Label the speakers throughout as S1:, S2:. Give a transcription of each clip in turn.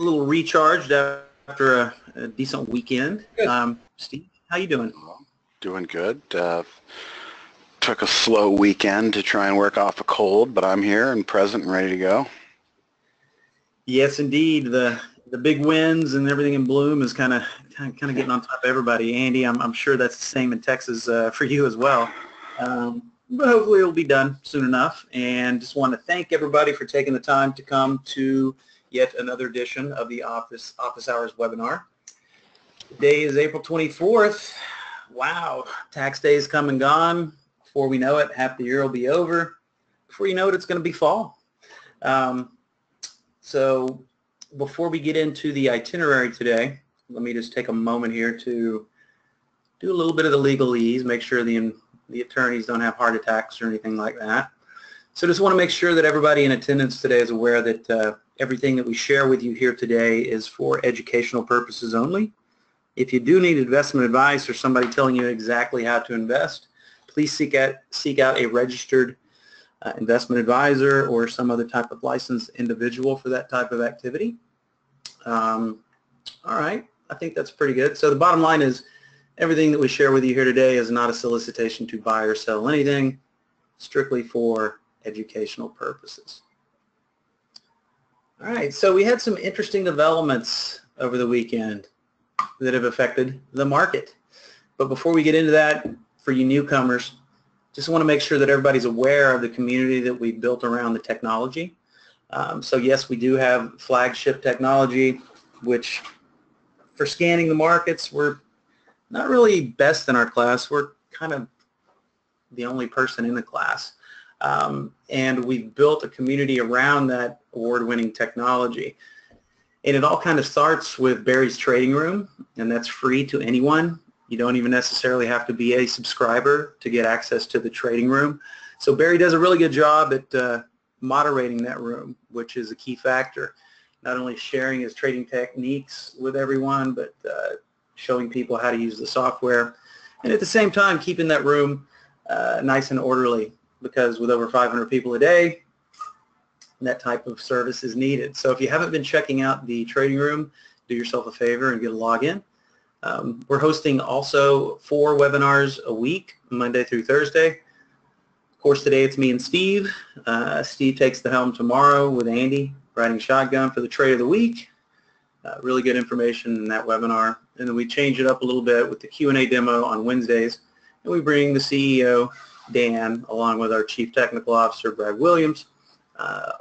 S1: little recharged after a decent weekend. Steve, how you doing?
S2: Doing good. Took a slow weekend to try and work off a cold, but I'm here and present and ready to go.
S1: Yes, indeed. The big winds and everything in bloom is kind of getting on top of everybody. Andy, I'm sure that's the same in Texas for you as well. But hopefully it'll be done soon enough. And just want to thank everybody for taking the time to come to yet another edition of the Office Hours webinar. Today is April 24th. Wow, tax day is come and gone. Before we know it, half the year will be over. Before you know it, it's going to be fall. So before we get into the itinerary today, let me just take a moment here to do a little bit of the legalese, make sure the attorneys don't have heart attacks or anything like that. So just want to make sure that everybody in attendance today is aware that everything that we share with you here today is for educational purposes only. If you do need investment advice or somebody telling you exactly how to invest, please seek out a registered investment advisor or some other type of licensed individual for that type of activity. All right, I think that's pretty good. So the bottom line is everything that we share with you here today is not a solicitation to buy or sell anything, strictly for educational purposes. All right, so we had some interesting developments over the weekend that have affected the market. But before we get into that, for you newcomers, just want to make sure that everybody's aware of the community that we built around the technology. So yes, we do have flagship technology, which for scanning the markets, we're not really best in our class. We're kind of the only person in the class. And we built a community around that award-winning technology. And it all kind of starts with Barry's Trading Room, and that's free to anyone. You don't even necessarily have to be a subscriber to get access to the trading room. So Barry does a really good job at moderating that room, which is a key factor. Not only sharing his trading techniques with everyone, but showing people how to use the software. And at the same time, keeping that room nice and orderly, because with over 500 people a day, that type of service is needed. So if you haven't been checking out the trading room, do yourself a favor and get a login. We're hosting also 4 webinars a week, Monday through Thursday. Of course, today it's me and Steve. Steve takes the helm tomorrow with Andy, riding shotgun for the trade of the week. Really good information in that webinar. And then we change it up a little bit with the Q&A demo on Wednesdays. And we bring the CEO, Dan, along with our Chief Technical Officer, Brad Williams.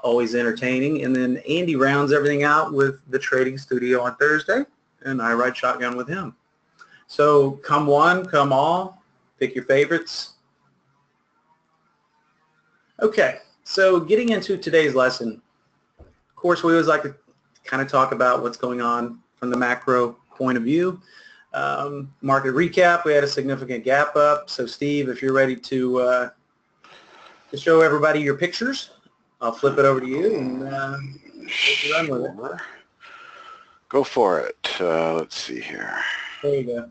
S1: Always entertaining. And then Andy rounds everything out with the Trading Studio on Thursday, and I ride shotgun with him. So come one, come all, pick your favorites. Okay, so getting into today's lesson, of course we always like to kind of talk about what's going on from the macro point of view. Market recap, we had a significant gap up. So Steve, if you're ready to show everybody your pictures, I'll flip it over to you and run with it.
S2: Go for it. Let's see here.
S1: There you go.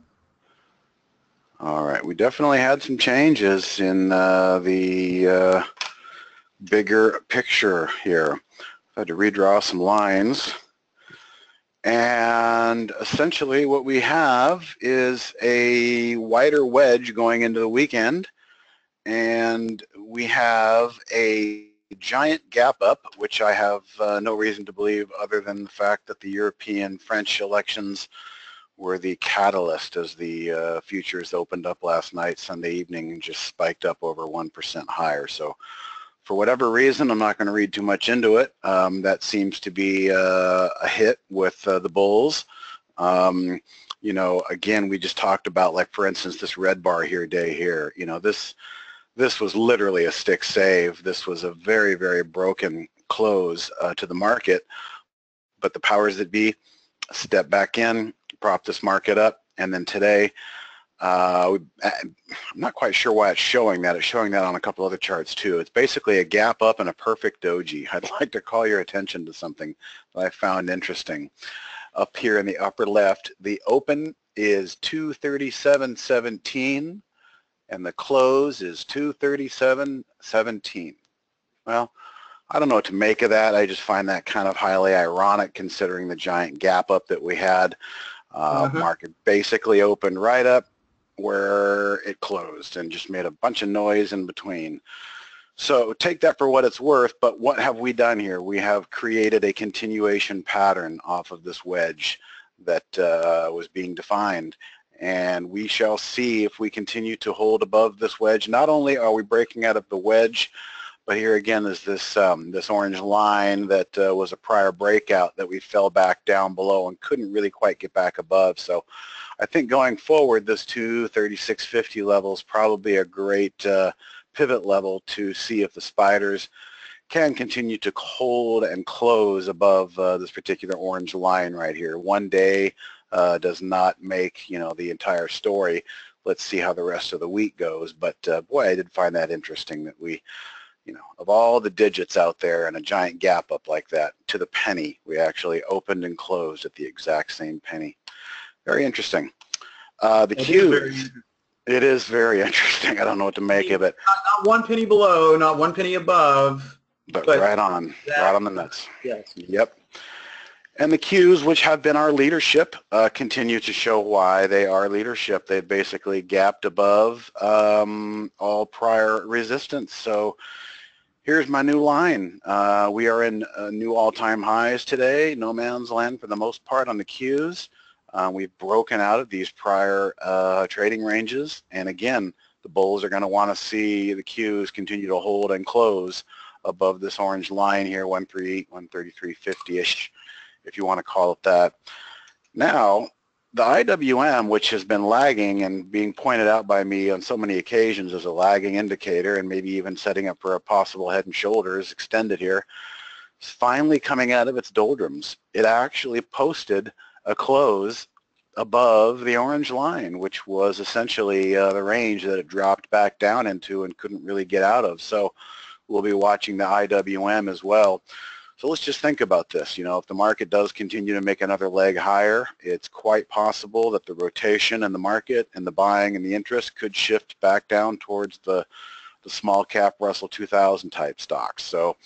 S2: All right, we definitely had some changes in the bigger picture here. I had to redraw some lines. And essentially what we have is a wider wedge going into the weekend, and we have a giant gap up, which I have no reason to believe other than the fact that the European French elections were the catalyst as the futures opened up last night, Sunday evening, and just spiked up over 1% higher. So for whatever reason, I'm not going to read too much into it. That seems to be a hit with the bulls. You know, again, we just talked about, like, for instance, this red bar here, day here. You know, this was literally a stick save. This was a very, very broken close to the market. But the powers that be stepped back in, propped this market up, and then today, I'm not quite sure why it's showing that. It's showing that on a couple other charts too. It's basically a gap up and a perfect doji. I'd like to call your attention to something that I found interesting. Up here in the upper left, the open is 237.17 and the close is 237.17. Well, I don't know what to make of that. I just find that kind of highly ironic considering the giant gap up that we had. Market basically opened right up where it closed and just made a bunch of noise in between. So take that for what it's worth, but what have we done here? We have created a continuation pattern off of this wedge that was being defined, and we shall see if we continue to hold above this wedge. Not only are we breaking out of the wedge, but here again is this this orange line that was a prior breakout that we fell back down below and couldn't really quite get back above. So I think going forward, this 236.50 level is probably a great pivot level to see if the spiders can continue to hold and close above this particular orange line right here. One day does not make, you know, the entire story. Let's see how the rest of the week goes. But boy, I did find that interesting that we, you know, of all the digits out there and a giant gap up like that, to the penny, we actually opened and closed at the exact same penny. Very interesting. The Qs, it is very interesting. I don't know what to make of it.
S1: Not 1 penny below, not 1 penny above.
S2: But right on the nuts.
S1: Yes.
S2: Yep. And the Qs, which have been our leadership, continue to show why they are leadership. They basically gapped above all prior resistance. So here's my new line. We are in new all-time highs today, no man's land for the most part on the Qs. We've broken out of these prior trading ranges. And again, the bulls are going to want to see the Qs continue to hold and close above this orange line here, 138, 133.50-ish, if you want to call it that. Now, the IWM, which has been lagging and being pointed out by me on so many occasions as a lagging indicator and maybe even setting up for a possible head and shoulders extended here, is finally coming out of its doldrums. It actually posted a close above the orange line, which was essentially the range that it dropped back down into and couldn't really get out of. So we'll be watching the IWM as well. So let's just think about this. You know, if the market does continue to make another leg higher, it's quite possible that the rotation in the market and the buying and the interest could shift back down towards the small cap Russell 2000 type stocks. So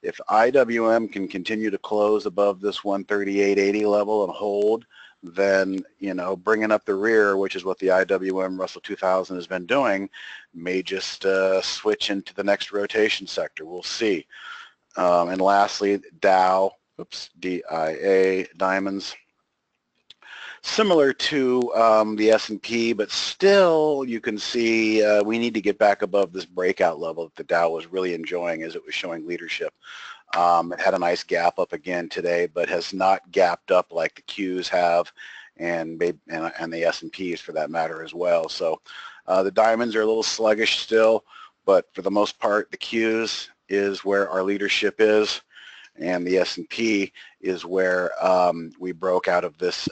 S2: if IWM can continue to close above this 138.80 level and hold, then, you know, bringing up the rear, which is what the IWM Russell 2000 has been doing, may just switch into the next rotation sector. We'll see. And lastly, Dow, DIA, diamonds, similar to the S&P, but still you can see we need to get back above this breakout level that the Dow was really enjoying as it was showing leadership. It had a nice gap up again today, but has not gapped up like the Qs have, and the S&Ps for that matter as well. So the diamonds are a little sluggish still, but for the most part, the Qs is where our leadership is, and the S&P is where we broke out of this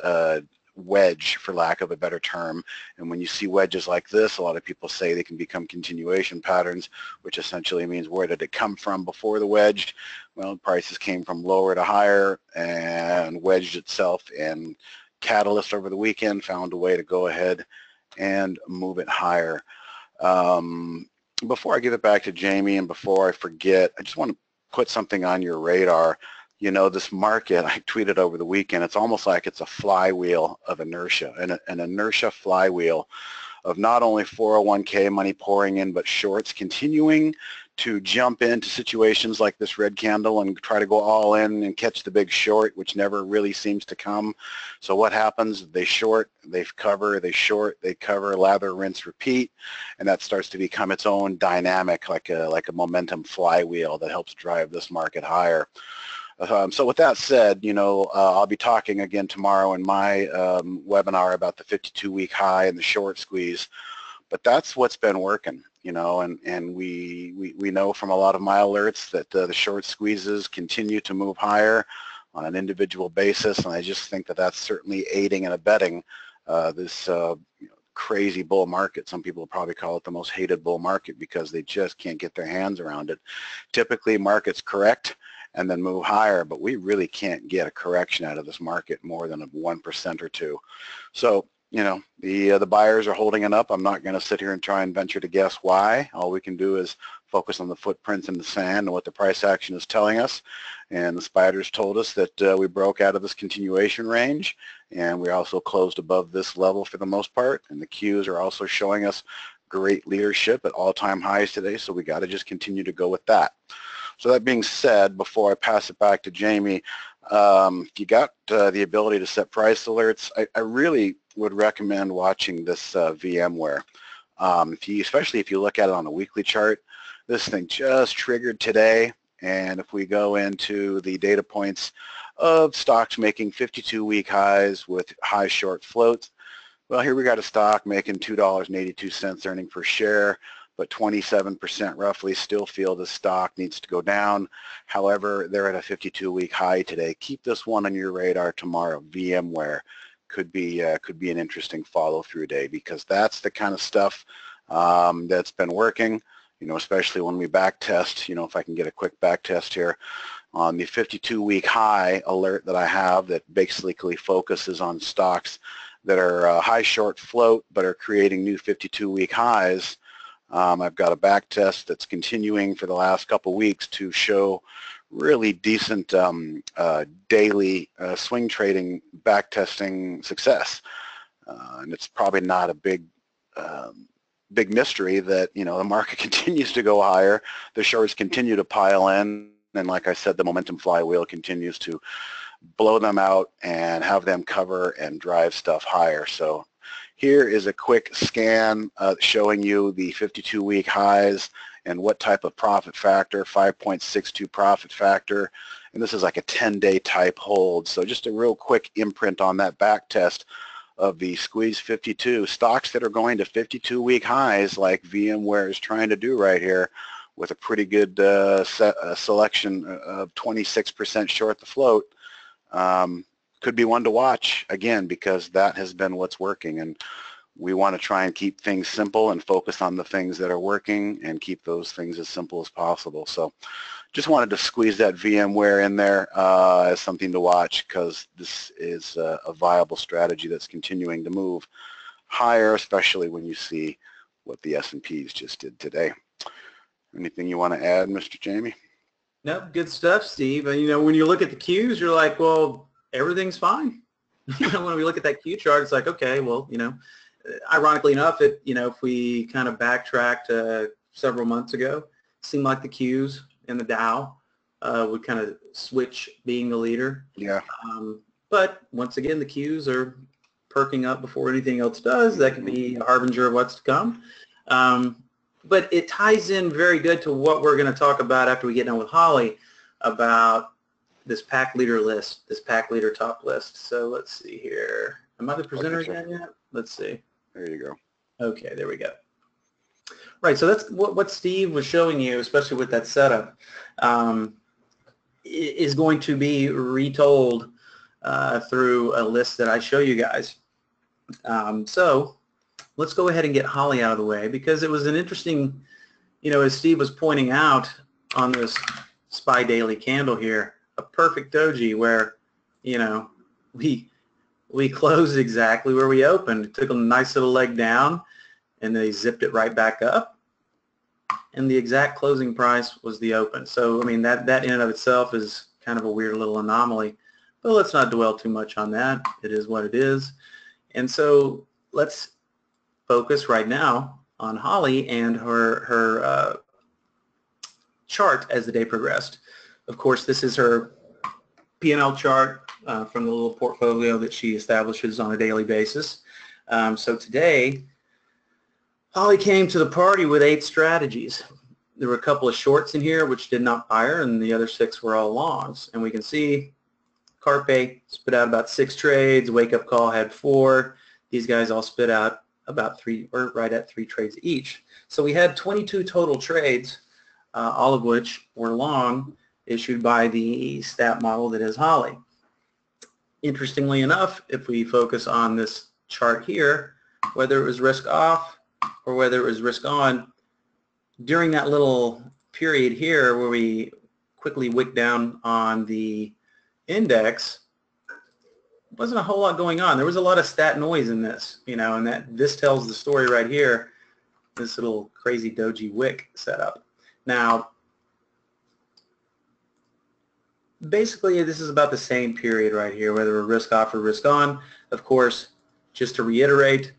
S2: wedge, for lack of a better term. And when you see wedges like this, a lot of people say they can become continuation patterns, which essentially means where did it come from before the wedge? Well, prices came from lower to higher and wedged itself, and Catalyst over the weekend found a way to go ahead and move it higher. Before I give it back to Jamie and before I forget, I just want to put something on your radar. You know, this market, I tweeted over the weekend, it's almost like it's a flywheel of inertia, an inertia flywheel of not only 401k money pouring in, but shorts continuing to jump into situations like this red candle and try to go all in and catch the big short, which never really seems to come. So what happens? They short, they cover, they short, they cover, lather, rinse, repeat, and that starts to become its own dynamic, like a momentum flywheel that helps drive this market higher. So with that said, you know, I'll be talking again tomorrow in my webinar about the 52-week high and the short squeeze, but that's what's been working, you know, and we know from a lot of my alerts that the short squeezes continue to move higher on an individual basis, and I just think that that's certainly aiding and abetting this crazy bull market. Some people probably call it the most hated bull market because they just can't get their hands around it. Typically, markets correct and then move higher, but we really can't get a correction out of this market more than a 1% or 2%. So, you know, the buyers are holding it up. I'm not going to sit here and try and venture to guess why. All we can do is focus on the footprints in the sand and what the price action is telling us. And the spiders told us that we broke out of this continuation range, and we also closed above this level for the most part. And the Qs are also showing us great leadership at all-time highs today, so we got to just continue to go with that. So that being said, before I pass it back to Jamie, if you got the ability to set price alerts, I really would recommend watching this VMware. Especially if you look at it on a weekly chart, this thing just triggered today, and if we go into the data points of stocks making 52-week highs with high short floats, well, here we got a stock making $2.82 earning per share, but 27% roughly still feel the stock needs to go down. However, they're at a 52-week high today. Keep this one on your radar tomorrow. VMware could be an interesting follow-through day, because that's the kind of stuff that's been working. Especially when we back test. If I can get a quick back test here on the 52-week high alert that I have, that basically focuses on stocks that are high short float but are creating new 52-week highs. I've got a back test that's continuing for the last couple weeks to show really decent daily swing trading back testing success. And it's probably not a big mystery that the market continues to go higher, the shorts continue to pile in, and like I said, the momentum flywheel continues to blow them out and have them cover and drive stuff higher. So here is a quick scan showing you the 52-week highs and what type of profit factor, 5.62 profit factor, and this is like a 10-day type hold. So just a real quick imprint on that back test of the squeeze 52. Stocks that are going to 52-week highs like VMware is trying to do right here, with a pretty good selection of 26% short the float, could be one to watch, again, because that has been what's working. And we want to try and keep things simple and focus on the things that are working and keep those things as simple as possible. So just wanted to squeeze that VMware in there as something to watch, because this is a viable strategy that's continuing to move higher, especially when you see what the S&Ps just did today. Anything you want to add, Mr. Jamie?
S1: No, good stuff, Steve. When you look at the Qs, you're like, well, everything's fine. When we look at that Q chart, it's like, okay, well, ironically enough, if we kind of backtracked several months ago, it seemed like the Qs and the Dow would kind of switch being the leader.
S2: Yeah.
S1: But once again, the Qs are perking up before anything else does. That could be a harbinger of what's to come. But it ties in very good to what we're going to talk about after we get done with Holly about this pack leader list, this pack leader top list. So let's see here. Am I the presenter again yet? Let's see.
S2: There you go.
S1: Okay, there we go. Right, so that's what Steve was showing you, especially with that setup, is going to be retold through a list that I show you guys. So let's go ahead and get Holly out of the way, because it was an interesting, as Steve was pointing out on this SPY daily candle here, a perfect doji where, we closed exactly where we opened. It took a nice little leg down, and they zipped it right back up, and the exact closing price was the open. So, that in and of itself is kind of a weird little anomaly, but let's not dwell too much on that. It is what it is. And so let's focus right now on Holly and her chart as the day progressed. Of course, this is her P&L chart from the little portfolio that she establishes on a daily basis. So today, Holly came to the party with 8 strategies. There were a couple of shorts in here which did not fire, and the other 6 were all longs. And we can see Carpe spit out about 6 trades. Wake Up Call had 4. These guys all spit out about 3, or right at 3 trades each. So we had 22 total trades, all of which were long, issued by the stat model that is Holly. Interestingly enough, if we focus on this chart here, whether it was risk off or whether it was risk on, during that little period here where we quickly wicked down on the index, wasn't a whole lot going on. There was a lot of stat noise in this, and this tells the story right here, this little crazy doji wick setup. Now, basically, this is about the same period right here, whether we're risk off or risk on. Of course, just to reiterate,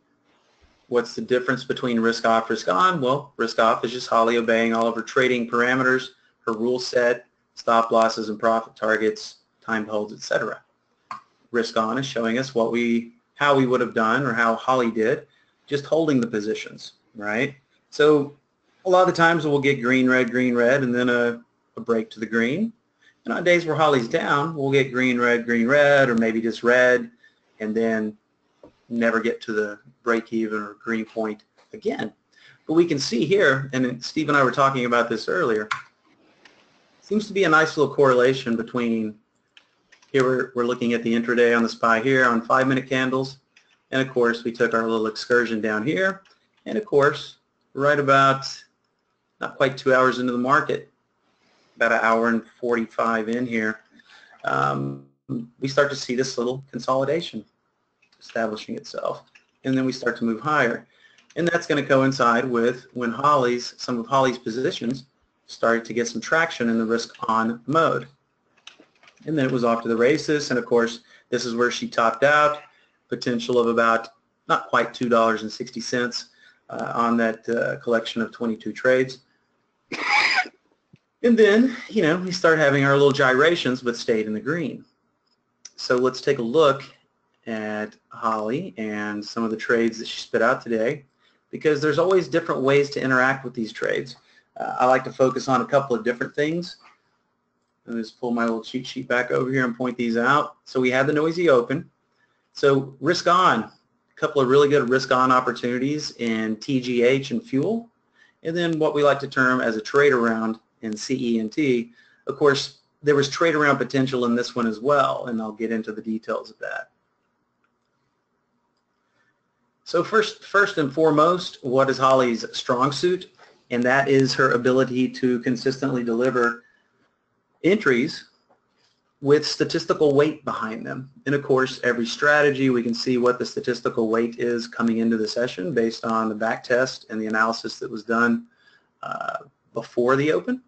S1: what's the difference between risk off, risk on? Well, risk off is just Holly obeying all of her trading parameters, her rule set, stop losses and profit targets, time holds, etc. Risk on is showing us how we would have done, or how Holly did, just holding the positions, right? So a lot of the times we'll get green, red, and then a break to the green. And on days where Holly's down, we'll get green, red, or maybe just red, and then never get to the break even or green point again. But we can see here, and Steve and I were talking about this earlier, seems to be a nice little correlation between, here we're looking at the intraday on the SPY here on 5-minute candles, and of course we took our little excursion down here, and of course right about not quite 2 hours into the market, about 1 hour and 45 in here, we start to see this little consolidation establishing itself, and then we start to move higher. And that's going to coincide with when some of Holly's positions started to get some traction in the risk on mode. And then it was off to the races, and of course this is where she topped out, potential of about not quite $2.60 on that collection of 22 trades. And then, we started having our little gyrations, but stayed in the green. So let's take a look at Holly and some of the trades that she spit out today, because there's always different ways to interact with these trades. I like to focus on a couple of different things. Let me just pull my little cheat sheet back over here and point these out. So we had the noisy open. So risk on, a couple of really good risk on opportunities in TGH and fuel, and then what we like to term as a trade around in CE&T. Of course, there was trade around potential in this one as well, and I'll get into the details of that. So first and foremost, what is Holly's strong suit? And that is her ability to consistently deliver entries with statistical weight behind them. And of course, every strategy, we can see what the statistical weight is coming into the session based on the back test and the analysis that was done before the open.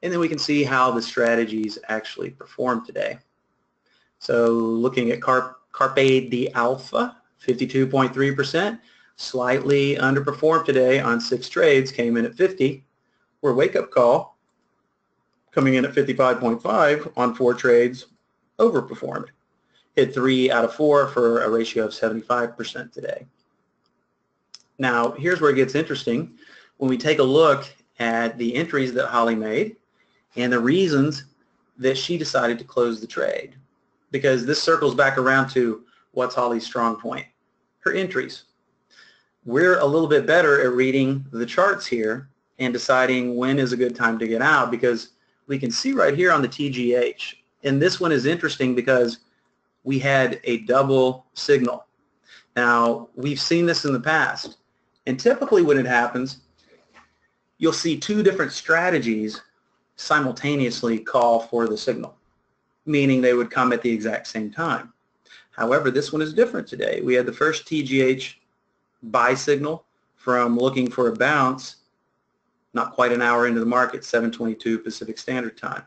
S1: And then we can see how the strategies actually performed today. So looking at Carpe the Alpha, 52.3%, slightly underperformed today on 6 trades, came in at 50. Where Wake Up Call, coming in at 55.5 on 4 trades, overperformed. Hit 3 out of 4 for a ratio of 75% today. Now, here's where it gets interesting. When we take a look at the entries that Holly made and the reasons that she decided to close the trade, because this circles back around to what's Holly's strong point? Her entries. We're a little bit better at reading the charts here and deciding when is a good time to get out, because we can see right here on the TGH, and this one is interesting because we had a double signal. Now, we've seen this in the past, and typically when it happens, you'll see 2 different strategies simultaneously call for the signal, meaning they would come at the exact same time. However, this one is different today. We had the first TGH buy signal from looking for a bounce, not quite an hour into the market, 7:22 Pacific Standard Time.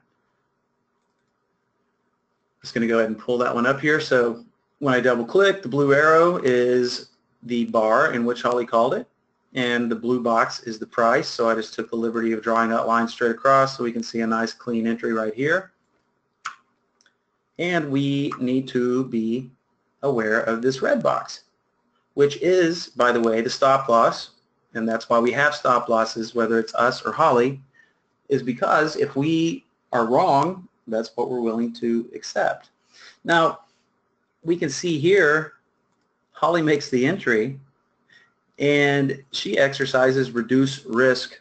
S1: Just going to go ahead and pull that one up here. So when I double click, the blue arrow is the bar in which Holly called it, and the blue box is the price. So I just took the liberty of drawing that line straight across so we can see a nice clean entry right here. And we need to be aware of this red box, which is, by the way, the stop loss. And that's why we have stop losses, whether it's us or Holly, is because if we are wrong, that's what we're willing to accept. Now, we can see here, Holly makes the entry, and she exercises reduce risk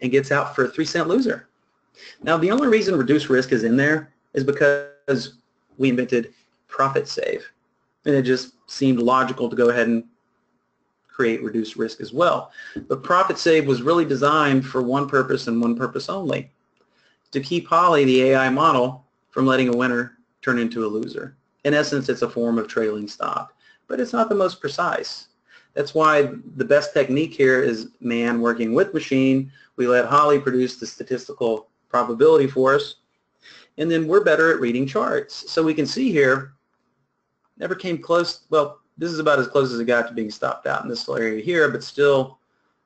S1: and gets out for a 3-cent loser. Now, the only reason reduce risk is in there is because we invented profit save, and it just seemed logical to go ahead and create reduced risk as well. But profit save was really designed for one purpose and one purpose only, to keep Holly, the AI model, from letting a winner turn into a loser. In essence, it's a form of trailing stop, but it's not the most precise. That's why the best technique here is man working with machine. We let Holly produce the statistical probability for us, and then we're better at reading charts. So we can see here, never came close. Well, this is about as close as it got to being stopped out in this little area here, but still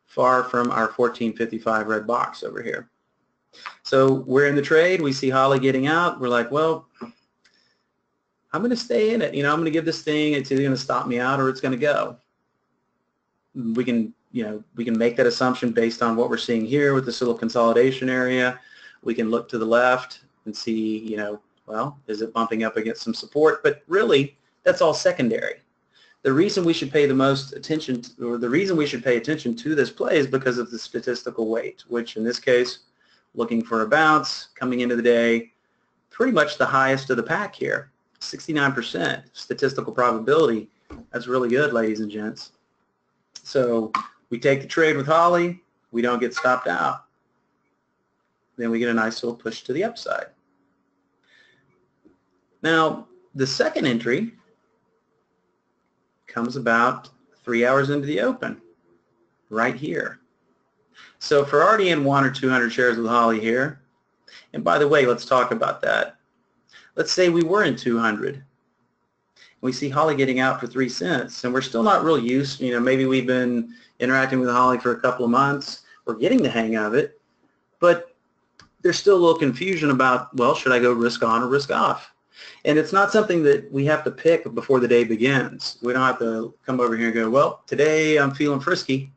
S1: far from our 1455 red box over here. So we're in the trade. We see Holly getting out. We're like, well, I'm going to stay in it. I'm going to give this thing, it's either going to stop me out or it's going to go. We can make that assumption based on what we're seeing here with this little consolidation area. We can look to the left and see, well, is it bumping up against some support? But really, that's all secondary. The reason we should pay the most attention, or the reason we should pay attention to this play is because of the statistical weight, which in this case, looking for a bounce coming into the day, pretty much the highest of the pack here, 69% statistical probability. That's really good, ladies and gents. So we take the trade with Holly, we don't get stopped out. Then we get a nice little push to the upside. Now, the second entry comes about 3 hours into the open, right here. So if we're already in 100 or 200 shares with Holly here, and by the way, let's talk about that. Let's say we were in 200. We see Holly getting out for 3 cents, and we're still not real used. Maybe we've been interacting with Holly for a couple of months. We're getting the hang of it, but there's still a little confusion about, well, should I go risk on or risk off? And it's not something that we have to pick before the day begins. We don't have to come over here and go, well, today I'm feeling frisky.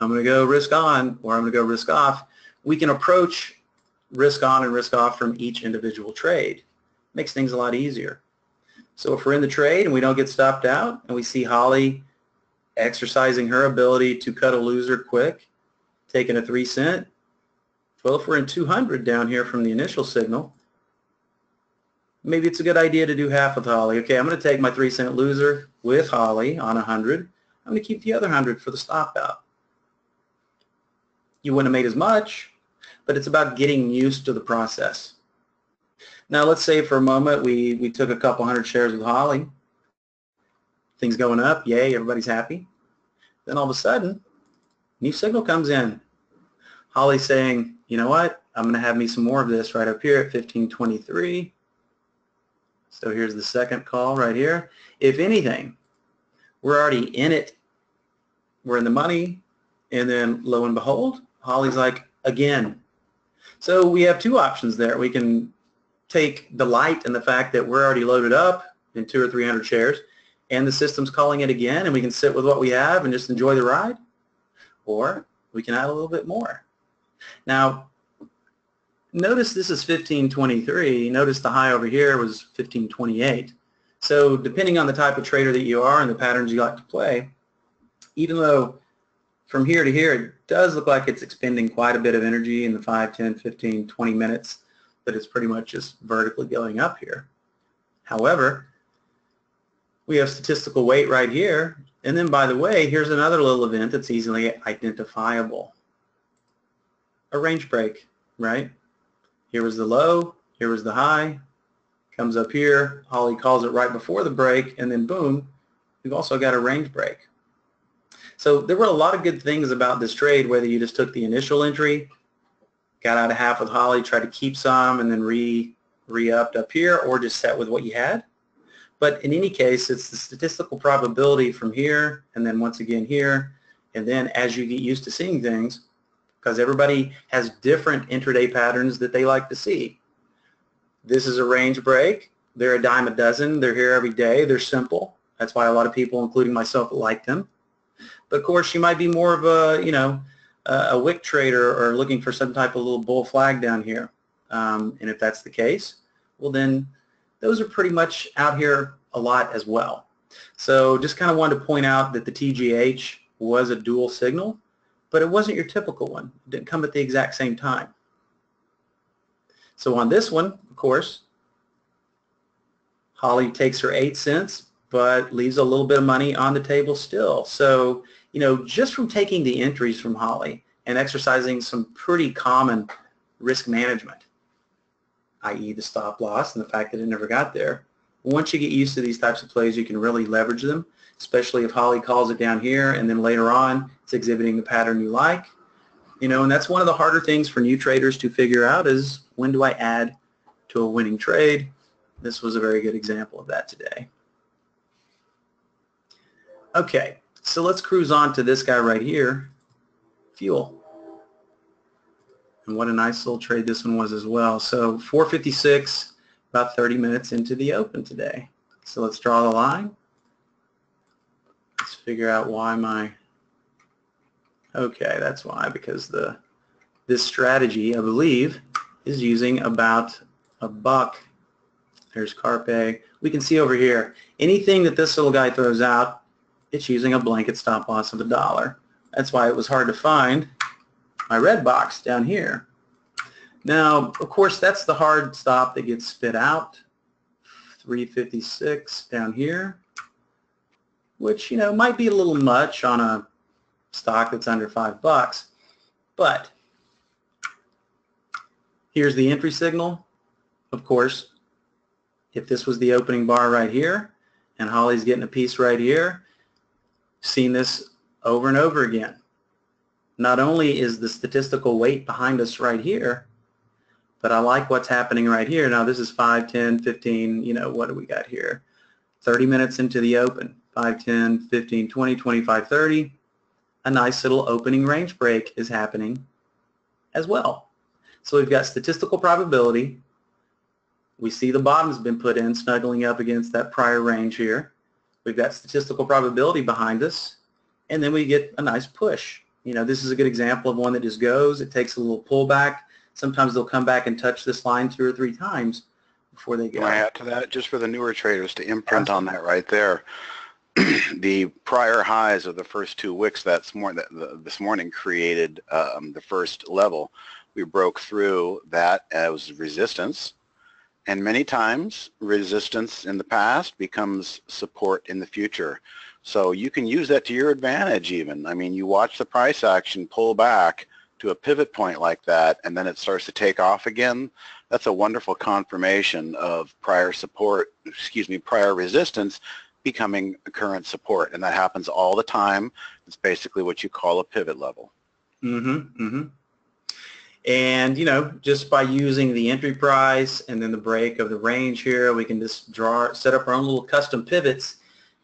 S1: I'm going to go risk on or I'm going to go risk off. We can approach risk on and risk off from each individual trade. Makes things a lot easier. So if we're in the trade and we don't get stopped out and we see Holly exercising her ability to cut a loser quick, taking a 3 cent, well, if we're in 200 down here from the initial signal, maybe it's a good idea to do half with Holly. Okay, I'm going to take my 3 cent loser with Holly on 100. I'm going to keep the other 100 for the stop out. You wouldn't have made as much, but it's about getting used to the process. Now let's say for a moment we took a couple hundred shares with Holly. Things going up, yay, everybody's happy. Then all of a sudden, new signal comes in. Holly's saying, you know what, I'm going to have me some more of this right up here at 1523. So here's the second call right here. If anything, we're already in it. We're in the money. And then lo and behold, Holly's like, again. So we have two options there. We can take delight in the fact that we're already loaded up in 200 or 300 shares and the system's calling it again and we can sit with what we have and just enjoy the ride, or we can add a little bit more. Now, notice this is 1523. Notice the high over here was 1528. So depending on the type of trader that you are and the patterns you like to play, even though from here to here it does look like it's expending quite a bit of energy in the 5, 10, 15, 20 minutes, but it's pretty much just vertically going up here. However, we have statistical weight right here, and then by the way, here's another little event that's easily identifiable. A range break, right? Here was the low, here was the high, comes up here, Holly calls it right before the break, and then boom, we've also got a range break. So there were a lot of good things about this trade, whether you just took the initial entry, got out of half with Holly, tried to keep some, and then re-upped up here, or just set with what you had. But in any case, it's the statistical probability from here, and then once again here, and then as you get used to seeing things, because everybody has different intraday patterns that they like to see. This is a range break. They're a dime a dozen. They're here every day. They're simple. That's why a lot of people, including myself, like them. But of course, you might be more of a, a wick trader or looking for some type of little bull flag down here. And if that's the case, well then those are pretty much out here a lot as well. So just kind of wanted to point out that the TGH was a dual signal, but it wasn't your typical one. It didn't come at the exact same time. So on this one, of course, Holly takes her 8 cents, but leaves a little bit of money on the table still. So, just from taking the entries from Holly and exercising some pretty common risk management, i.e. the stop loss and the fact that it never got there, Once you get used to these types of plays, you can really leverage them, especially if Holly calls it down here and then later on it's exhibiting the pattern you like. And that's one of the harder things for new traders to figure out is when do I add to a winning trade. This was a very good example of that today. Okay, so let's cruise on to this guy right here, fuel. And what a nice little trade this one was as well. So 456, about 30 minutes into the open today. So let's draw the line. Let's figure out why okay, that's why, because this strategy, I believe, is using about $1. There's Carpe. We can see over here, anything that this little guy throws out, it's using a blanket stop loss of $1. That's why it was hard to find my red box down here. Now, of course, that's the hard stop that gets spit out. 356 down here, which, might be a little much on a stock that's under $5. But here's the entry signal. Of course, if this was the opening bar right here and Holly's getting a piece right here, seen this over and over again. Not only is the statistical weight behind us right here, but I like what's happening right here. Now this is 5, 10, 15, what do we got here? 30 minutes into the open. 5, 10, 15, 20, 25, 30. A nice little opening range break is happening as well. So we've got statistical probability. We see the bottom's been put in, snuggling up against that prior range here. We've got statistical probability behind us, and then we get a nice push. This is a good example of one that just goes. It takes a little pullback. Sometimes they'll come back and touch this line 2 or 3 times before they go.
S2: Can I add to that, just for the newer traders to imprint on that right there? The prior highs of the first 2 wicks this morning created the first level. We broke through that as resistance, and many times resistance in the past becomes support in the future. So you can use that to your advantage even. I mean, you watch the price action pull back to a pivot point like that, and then it starts to take off again. That's a wonderful confirmation of prior resistance becoming a current support, and that happens all the time. It's basically what you call a pivot level.
S1: And just by using the entry price and then the break of the range here, we can just set up our own little custom pivots.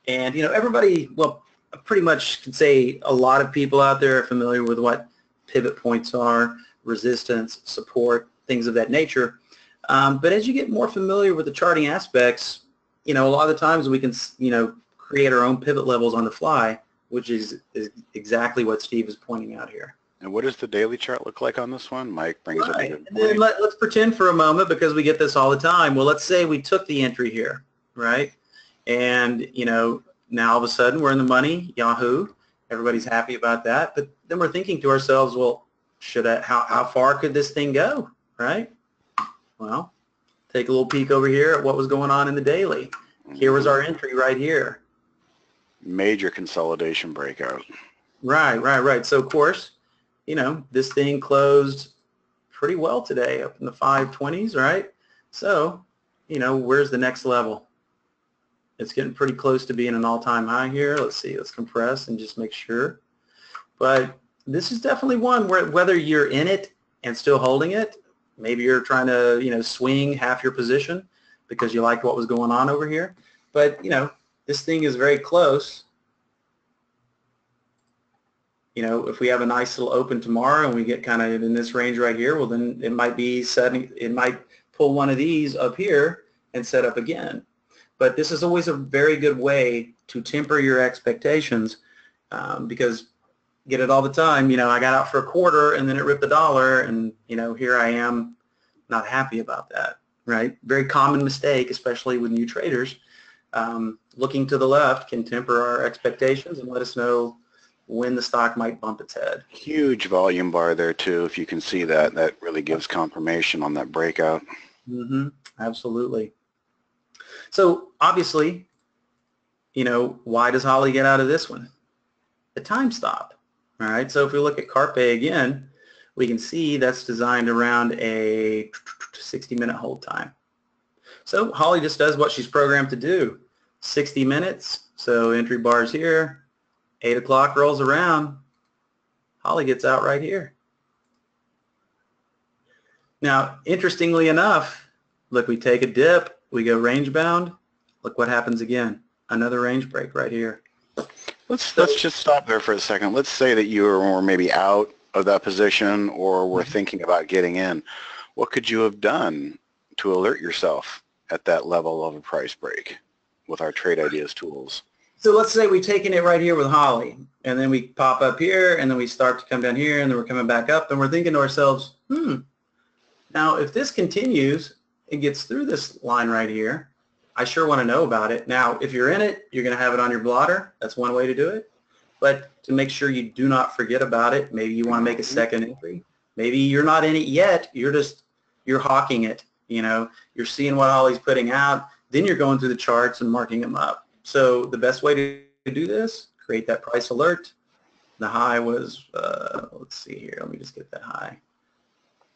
S1: And everybody, well, I pretty much can say a lot of people out there are familiar with what pivot points are, resistance, support, things of that nature. But as you get more familiar with the charting aspects, a lot of the times we can, create our own pivot levels on the fly, which is exactly what Steve is pointing out here.
S2: And what does the daily chart look like on this one? Mike brings up a good point.
S1: And then let's pretend for a moment, because we get this all the time. Well, let's say we took the entry here, right? And, now all of a sudden we're in the money, Yahoo. Everybody's happy about that. But then we're thinking to ourselves, well, how far could this thing go, right? Well, take a little peek over here at what was going on in the daily. Here was our entry right here.
S2: Major consolidation breakout.
S1: Right. So, of course, this thing closed pretty well today, up in the 520s, right? So, where's the next level? It's getting pretty close to being an all-time high here. Let's see. Let's compress and just make sure. But this is definitely one where whether you're in it and still holding it, maybe you're trying to, swing half your position because you liked what was going on over here. But, this thing is very close. If we have a nice little open tomorrow and we get kind of in this range right here, well, then it might pull one of these up here and set up again. But this is always a very good way to temper your expectations because get it all the time. I got out for a quarter and then it ripped $1 and, here I am not happy about that, right? Very common mistake, especially with new traders. Looking to the left can temper our expectations and let us know when the stock might bump its head.
S2: Huge volume bar there too. If you can see that, that really gives confirmation on that breakout.
S1: Absolutely. So obviously, why does Holly get out of this one? The time stop. All right. So if we look at Carpe again, we can see that's designed around a 60-minute hold time. So Holly just does what she's programmed to do. 60 minutes, so entry bar's here. 8 o'clock rolls around. Holly gets out right here. Now, interestingly enough, look, we take a dip, we go range bound. Look what happens again. Another range break right here.
S2: Let's just stop there for a second. Let's say that you were maybe out of that position or were thinking about getting in. What could you have done to alert yourself at that level of a price break with our Trade Ideas tools?
S1: So let's say we've taken it right here with Holly, and then we pop up here, and then we start to come down here, and then we're coming back up, and we're thinking to ourselves, now if this continues, it gets through this line right here, I sure want to know about it. Now, if you're in it, you're going to have it on your blotter. That's one way to do it. But to make sure you do not forget about it, maybe you want to make a second entry. Maybe you're not in it yet. You're hawking it. You know, you're seeing what Holly's putting out. Then you're going through the charts and marking them up. So the best way to do this, create that price alert. The high was, let's see here. Let me just get that high.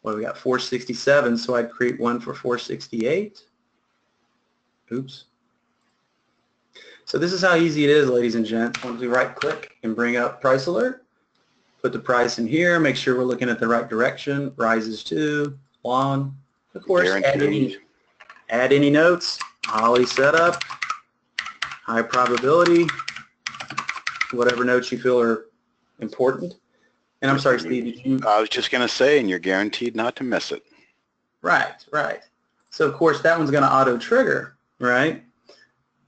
S1: Well, we got 467, so I'd create one for 468. Oops. So this is how easy it is, ladies and gents. Once we right-click and bring up price alert, put the price in here, make sure we're looking at the right direction, rises to, long. Of course, add any notes, Holly setup, high probability, whatever notes you feel are important. And I'm sorry, Steve, did you?
S2: I was just going to say, and you're guaranteed not to miss it.
S1: Right, right. So, of course, that one's going to auto-trigger, right,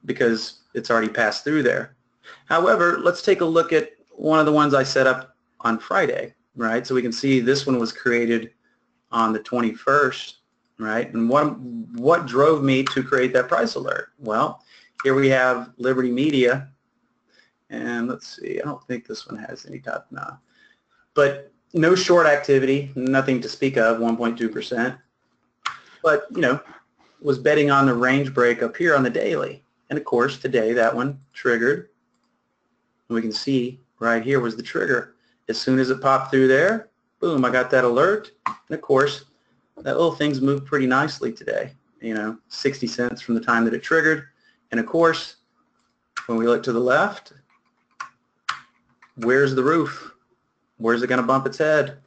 S1: because it's already passed through there. However, let's take a look at one of the ones I set up on Friday, right? So we can see this one was created on the 21st, right? And what drove me to create that price alert? Well, here we have Liberty Media, and let's see, I don't think this one has any type, no. But no short activity, nothing to speak of, 1.2%. But, you know, was betting on the range break up here on the daily. And of course, today that one triggered. And we can see right here was the trigger. As soon as it popped through there, boom, I got that alert. And of course, that little thing's moved pretty nicely today. You know, 60 cents from the time that it triggered. And of course, when we look to the left, where's the roof? Where's it going to bump its head?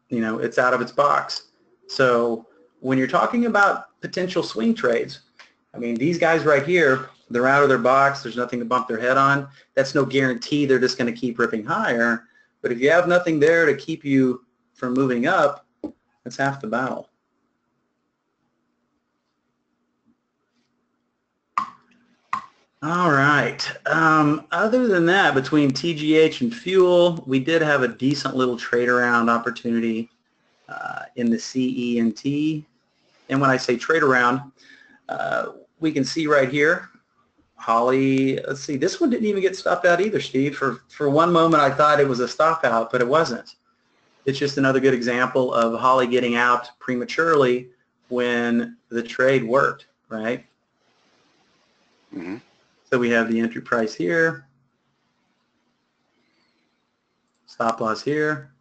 S1: You know, it's out of its box. So when you're talking about potential swing trades, I mean, these guys right here, they're out of their box. There's nothing to bump their head on. That's no guarantee they're just going to keep ripping higher. But if you have nothing there to keep you from moving up, that's half the battle. All right. Other than that, between TGH and fuel, we did have a decent little trade around opportunity in the CE&T. And when I say trade around, we can see right here, Holly, let's see, this one didn't even get stopped out either, Steve. For one moment, I thought it was a stop out, but it wasn't. It's just another good example of Holly getting out prematurely when the trade worked, right?
S2: Mm-hmm.
S1: So we have the entry price here, stop loss here,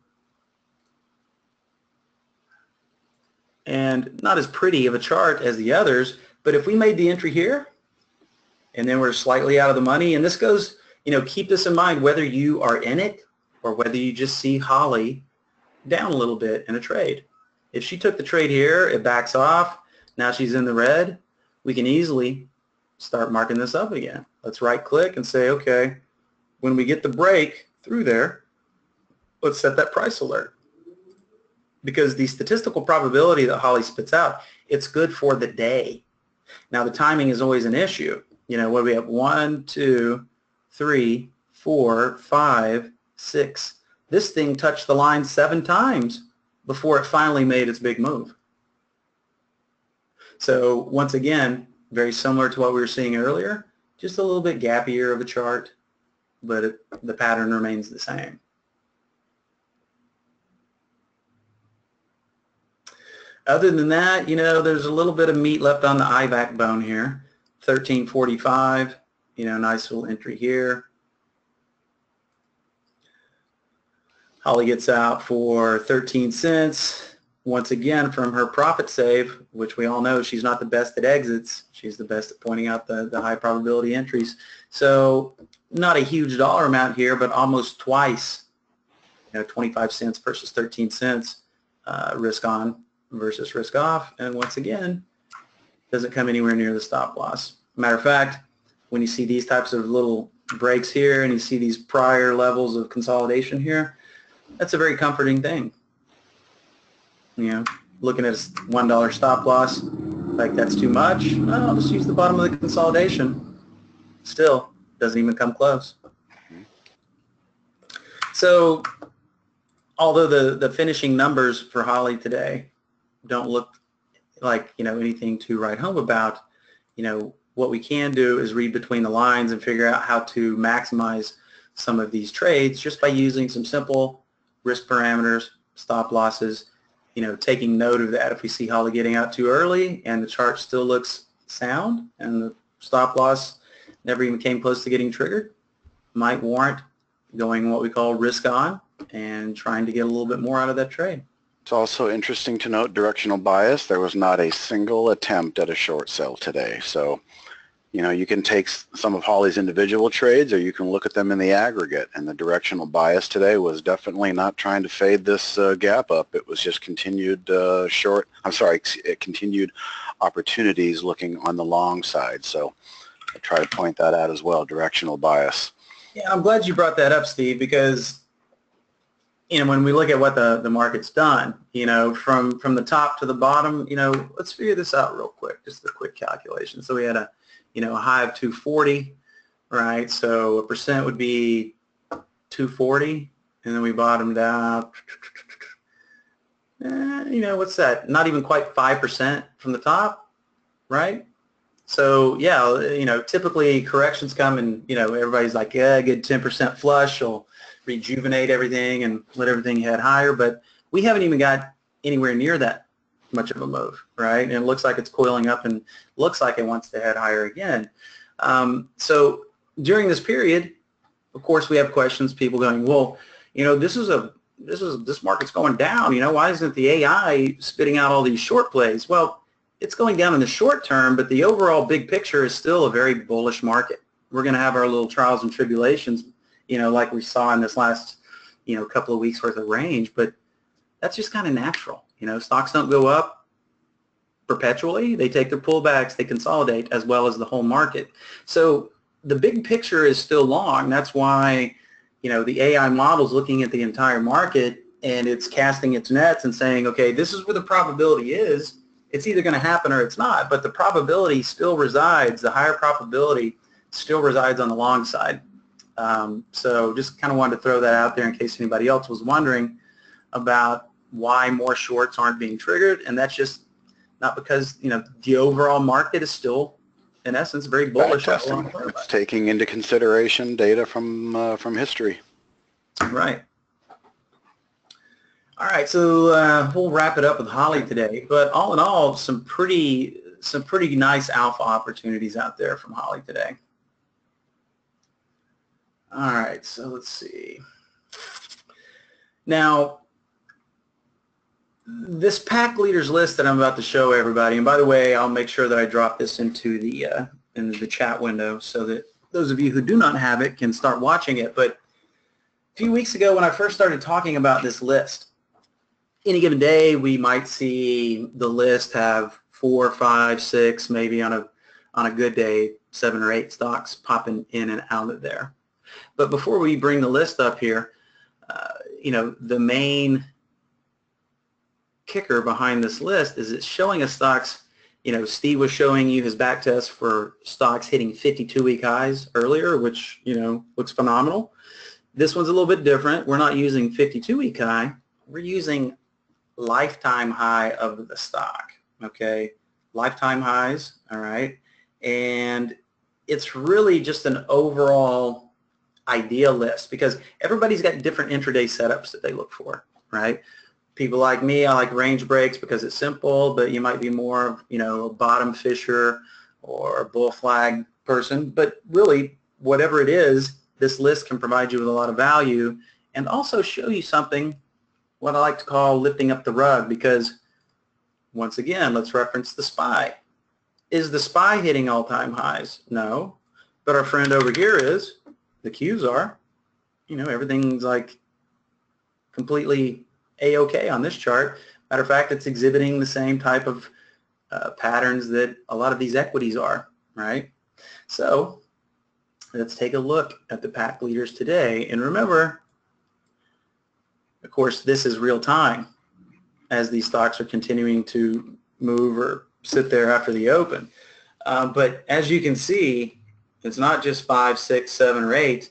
S1: and not as pretty of a chart as the others, but if we made the entry here and then we're slightly out of the money, and this goes, you know, keep this in mind whether you are in it or whether you just see Holly down a little bit in a trade. If she took the trade here, it backs off, now she's in the red, we can easily start marking this up again. Let's right click and say, okay, when we get the break through there, let's set that price alert. Because the statistical probability that Holly spits out, it's good for the day. Now the timing is always an issue. You know, what do we have? 1, 2, 3, 4, 5, 6. This thing touched the line 7 times before it finally made its big move. So once again, very similar to what we were seeing earlier, just a little bit gappier of a chart, but the pattern remains the same. Other than that, you know, there's a little bit of meat left on the eye backbone here. 1345, you know, nice little entry here. Holly gets out for 13 cents. once again, from her profit save, which we all know she's not the best at exits, she's the best at pointing out the high probability entries. So not a huge dollar amount here, but almost twice, 25 cents versus 13 cents, risk on versus risk off. And once again, doesn't come anywhere near the stop loss. Matter of fact, when you see these types of little breaks here and you see these prior levels of consolidation here, that's a very comforting thing. Looking at a $1 stop loss, like that's too much, well, I'll just use the bottom of the consolidation. Still, doesn't even come close. So, although the finishing numbers for Holly today don't look like anything to write home about, what we can do is read between the lines and figure out how to maximize some of these trades just by using some simple risk parameters, stop losses, taking note of that. If we see Holly getting out too early and the chart still looks sound and the stop loss never even came close to getting triggered, might warrant going what we call risk on and trying to get a little bit more out of that trade.
S2: It's also interesting to note directional bias. There was not a single attempt at a short sell today. So, you can take some of Holly's individual trades or you can look at them in the aggregate. And the directional bias today was definitely not trying to fade this gap up. It was just continued continued opportunities looking on the long side. So I try to point that out as well, directional bias.
S1: Yeah, I'm glad you brought that up, Steve, because when we look at what the market's done, from the top to the bottom, let's figure this out real quick, just a quick calculation. So we had a high of 240, right? So a percent would be 240, and then we bottomed out, what's that? Not even quite 5% from the top, right? So yeah, typically corrections come and, everybody's like, yeah, good 10% flush will rejuvenate everything and let everything head higher, but we haven't even got anywhere near that much of a move, right? And it looks like it's coiling up and looks like it wants to head higher again. So during this period, of course, we have questions, people going, well, this market's going down, why isn't the AI spitting out all these short plays? Well, it's going down in the short term, but the overall big picture is still a very bullish market. We're going to have our little trials and tribulations, like we saw in this last, couple of weeks worth of range, but that's just kind of natural. Stocks don't go up perpetually. They take their pullbacks, they consolidate, as well as the whole market. So the big picture is still long. That's why, the AI model is looking at the entire market and it's casting its nets and saying, okay, this is where the probability is. It's either going to happen or it's not, but the probability still resides, the higher probability still resides on the long side. So just kind of wanted to throw that out there in case anybody else was wondering about why more shorts aren't being triggered, and that's just not because the overall market is still, in essence, very bullish.
S2: It's taking into consideration data from history.
S1: Right. All right, so we'll wrap it up with Holly today. But all in all, some pretty nice alpha opportunities out there from Holly today. All right, so let's see. Now, this pack leaders list that I'm about to show everybody, and by the way, I'll make sure that I drop this into the chat window so that those of you who do not have it can start watching it. But a few weeks ago when I first started talking about this list, any given day we might see the list have 4, 5, 6, maybe on a good day, 7 or 8 stocks popping in and out of there. But before we bring the list up here, the main kicker behind this list is it's showing us stocks. Steve was showing you his back test for stocks hitting 52-week highs earlier, which looks phenomenal. This one's a little bit different. We're not using 52-week high. We're using lifetime high of the stock. Okay, lifetime highs. All right, and it's really just an overall idea list because everybody's got different intraday setups that they look for, right? People like me, I like range breaks because it's simple, but you might be more of, a bottom fisher or a bull flag person. But really, whatever it is, this list can provide you with a lot of value and also show you something what I like to call lifting up the rug, because once again, let's reference the SPY. Is the SPY hitting all-time highs? No. But our friend over here is. The Qs are. You know, everything's like completely A-OK on this chart. Matter of fact, it's exhibiting the same type of patterns that a lot of these equities are, right? So let's take a look at the pack leaders today. And remember, of course, this is real time as these stocks are continuing to move or sit there after the open. But as you can see, it's not just 5, 6, 7, or 8.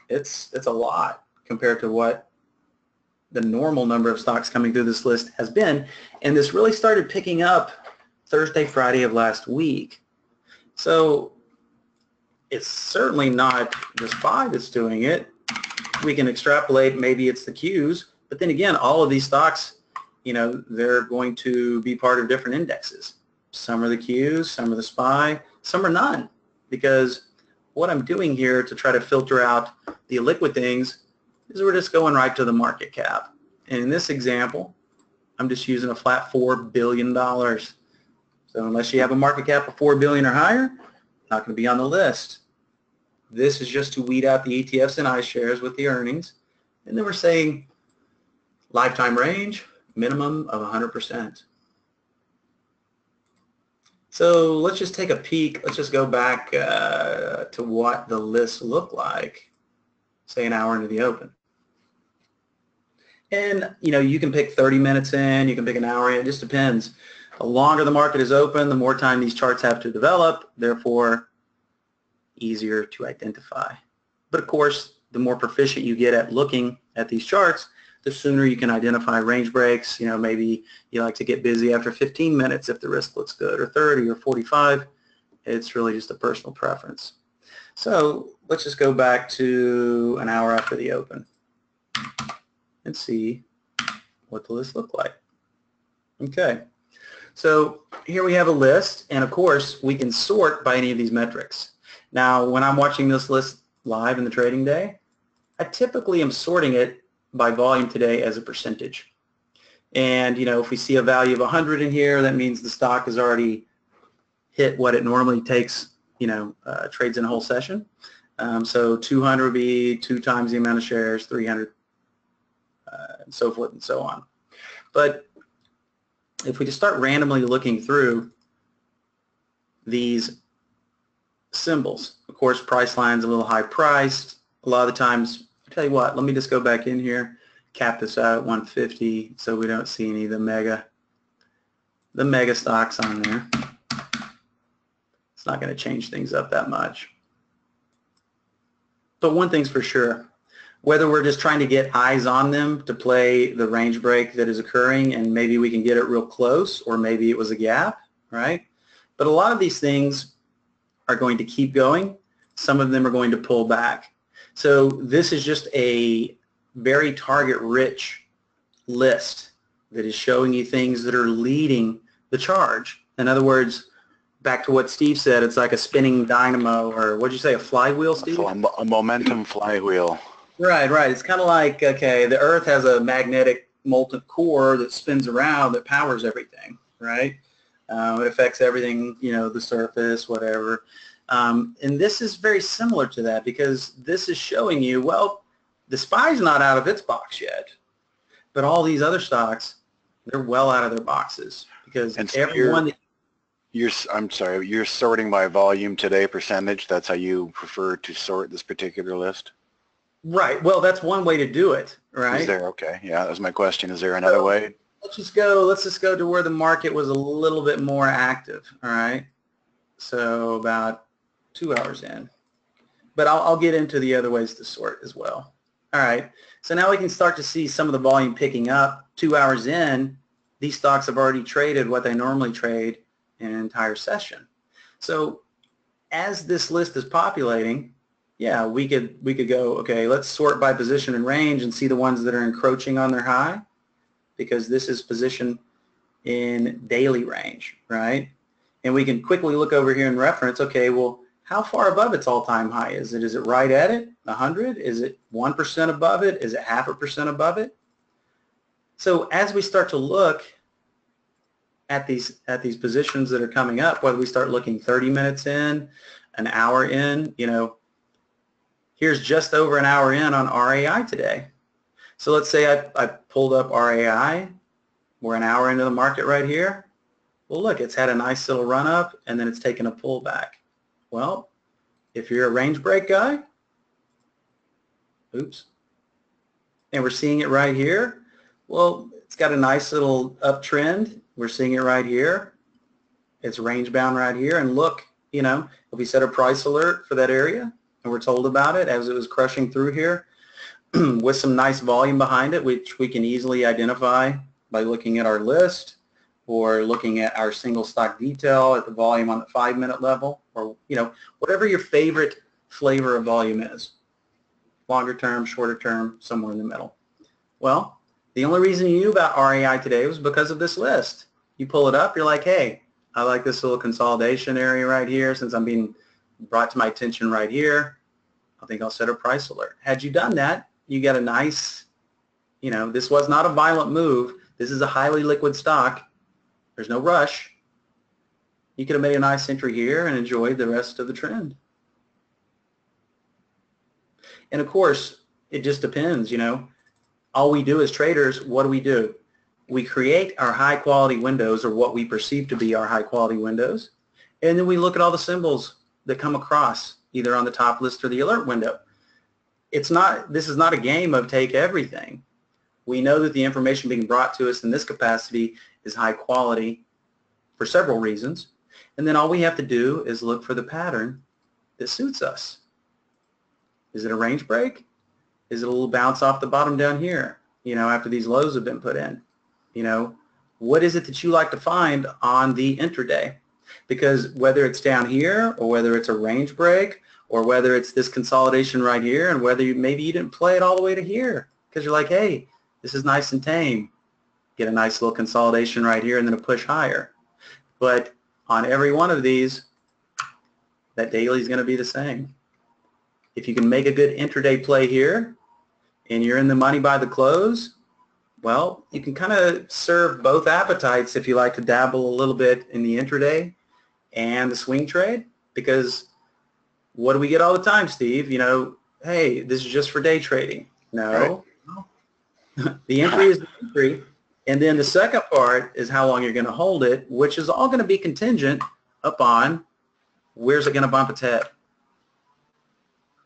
S1: It's a lot compared to what the normal number of stocks coming through this list has been. And this really started picking up Thursday, Friday of last week. So it's certainly not the SPY that's doing it. We can extrapolate, maybe it's the Qs, but then again, all of these stocks, you know, they're going to be part of different indexes. Some are the Qs, some are the SPY, some are none, because what I'm doing here to try to filter out the illiquid things is we're just going right to the market cap. And in this example, I'm just using a flat $4 billion. So unless you have a market cap of $4 billion or higher, not going to be on the list. This is just to weed out the ETFs and iShares with the earnings. And then we're saying lifetime range, minimum of 100%. So let's just take a peek. Let's just go back to what the list looked like, say an hour into the open. And, you know, you can pick 30 minutes in, you can pick an hour in, it just depends. The longer the market is open, the more time these charts have to develop, therefore easier to identify. But of course, the more proficient you get at looking at these charts, the sooner you can identify range breaks. You know, maybe you like to get busy after 15 minutes if the risk looks good, or 30 or 45. It's really just a personal preference. So let's just go back to an hour after the open and see what the list looked like. Okay, so here we have a list, and of course we can sort by any of these metrics. Now when I'm watching this list live in the trading day, I typically am sorting it by volume today as a percentage. And you know, if we see a value of 100 in here, that means the stock has already hit what it normally takes, you know, trades in a whole session. So 200 would be 2 times the amount of shares, 300, and so forth and so on. But if we just start randomly looking through these symbols, of course, price line's a little high priced. A lot of the times, I tell you what, let me just go back in here, cap this out at 150 so we don't see any of the mega stocks on there. It's not going to change things up that much. But one thing's for sure, whether we're just trying to get eyes on them to play the range break that is occurring, and maybe we can get it real close, or maybe it was a gap, right? But a lot of these things are going to keep going. Some of them are going to pull back. So this is just a very target-rich list that is showing you things that are leading the charge. In other words, back to what Steve said, it's like a spinning dynamo, or what'd you say, a flywheel, Steve?
S2: A momentum flywheel.
S1: Right, right. It's kind of like, okay, the Earth has a magnetic molten core that spins around that powers everything, right? It affects everything, you know, the surface, whatever. And this is very similar to that, because this is showing you, well, the SPY's not out of its box yet, but all these other stocks, they're well out of their boxes, because
S2: and so
S1: everyone...
S2: I'm sorry, you're sorting by volume today percentage. That's how you prefer to sort this particular list?
S1: Right. Well, that's one way to do it, right?
S2: Is there? Okay. Yeah, that was my question. Is there another way?
S1: Let's just go to where the market was a little bit more active, all right? So about 2 hours in. But I'll get into the other ways to sort as well. All right. So now we can start to see some of the volume picking up. 2 hours in, these stocks have already traded what they normally trade in an entire session. So as this list is populating, yeah, we could go, okay, let's sort by position and range and see the ones that are encroaching on their high, because this is position in daily range, right? And we can quickly look over here and reference, okay, well, how far above its all-time high is it? Is it right at it, 100? Is it 1% above it? Is it 0.5% above it? So as we start to look at these positions that are coming up, whether we start looking 30 minutes in, an hour in, here's just over an hour in on RAI today. So let's say I pulled up RAI. We're an hour into the market right here. Well, look, it's had a nice little run up and then it's taken a pullback. Well, if you're a range break guy, oops, and we're seeing it right here, well, it's got a nice little uptrend. We're seeing it right here. It's range bound right here. And look, if we set a price alert for that area and we're told about it as it was crushing through here with some nice volume behind it, which we can easily identify by looking at our list or looking at our single stock detail at the volume on the 5-minute level, or whatever your favorite flavor of volume is, longer term, shorter term, somewhere in the middle. Well, the only reason you knew about RAI today was because of this list. You pull it up, you're like, hey, I like this little consolidation area right here. Since I'm being brought to my attention right here, I think I'll set a price alert. Had you done that, you get a nice, this was not a violent move. This is a highly liquid stock. There's no rush. You could have made a nice entry here and enjoyed the rest of the trend. And of course, it just depends, All we do as traders, what do? We create our high quality windows, or what we perceive to be our high quality windows, and then we look at all the symbols that come across either on the top list or the alert window. This is not a game of take everything. We know that the information being brought to us in this capacity is high quality for several reasons, and then all we have to do is look for the pattern that suits us. Is it a range break? Is it a little bounce off the bottom down here, after these lows have been put in? What is it that you like to find on the intraday? Because whether it's down here, or whether it's a range break, or whether it's this consolidation right here, and whether maybe you didn't play it all the way to here because you're like, hey, this is nice and tame. Get a nice little consolidation right here and then a push higher. But on every one of these, that daily is going to be the same. If you can make a good intraday play here and you're in the money by the close, well, you can kind of serve both appetites if you like to dabble a little bit in the intraday and the swing trade, because what do we get all the time, Steve? Hey, this is just for day trading. No. Right. The entry is the entry, and then the second part is how long you're going to hold it, which is all going to be contingent upon where's it going to bump its head.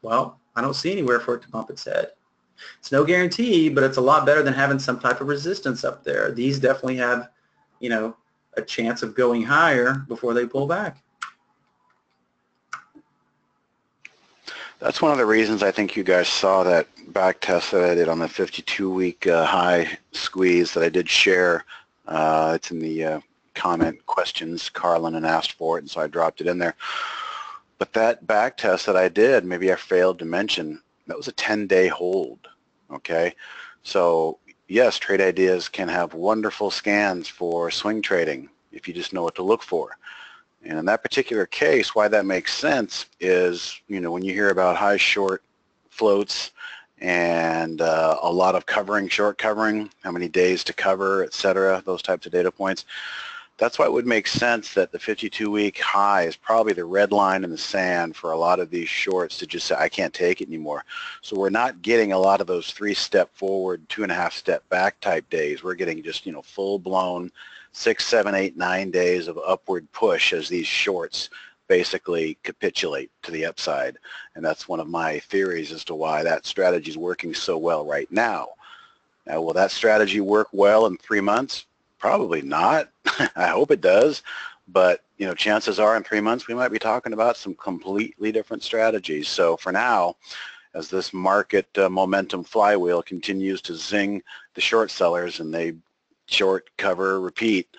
S1: Well, I don't see anywhere for it to bump its head. It's no guarantee, but it's a lot better than having some type of resistance up there. These definitely have, a chance of going higher before they pull back.
S2: That's one of the reasons I think you guys saw that back test that I did on the 52-week high squeeze that I did share. It's in the comment questions. Carlin and asked for it, and so I dropped it in there. But that back test that I did, maybe I failed to mention, that was a 10-day hold, okay? So yes, Trade Ideas can have wonderful scans for swing trading if you just know what to look for. And in that particular case, why that makes sense is, when you hear about high short floats and a lot of covering, short covering, how many days to cover, et cetera, those types of data points, that's why it would make sense that the 52-week high is probably the red line in the sand for a lot of these shorts to just say, I can't take it anymore. So we're not getting a lot of those 3-step forward, 2.5-step back type days. We're getting just, full-blown 6, 7, 8, 9 days of upward push as these shorts basically capitulate to the upside. And that's one of my theories as to why that strategy is working so well right now. Now, will that strategy work well in 3 months? Probably not. I hope it does. But, chances are in 3 months we might be talking about some completely different strategies. So for now, as this market momentum flywheel continues to zing the short sellers and they short, cover, repeat,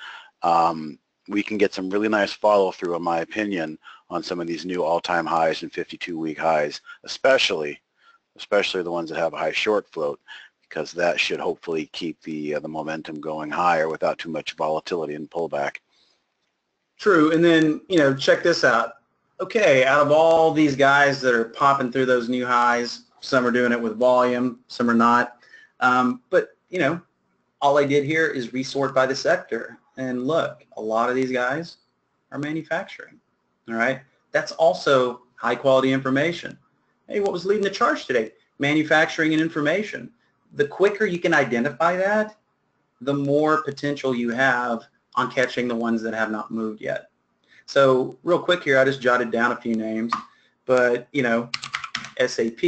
S2: we can get some really nice follow-through, in my opinion, on some of these new all-time highs and 52-week highs, especially the ones that have a high short float, because that should hopefully keep the momentum going higher without too much volatility and pullback.
S1: True, and then, check this out. Okay, out of all these guys that are popping through those new highs, some are doing it with volume, some are not, but, all I did here is resort by the sector. And look, a lot of these guys are manufacturing. All right. That's also high quality information. Hey, what was leading the charge today? Manufacturing and information. The quicker you can identify that, the more potential you have on catching the ones that have not moved yet. So real quick here, I just jotted down a few names, but SAP,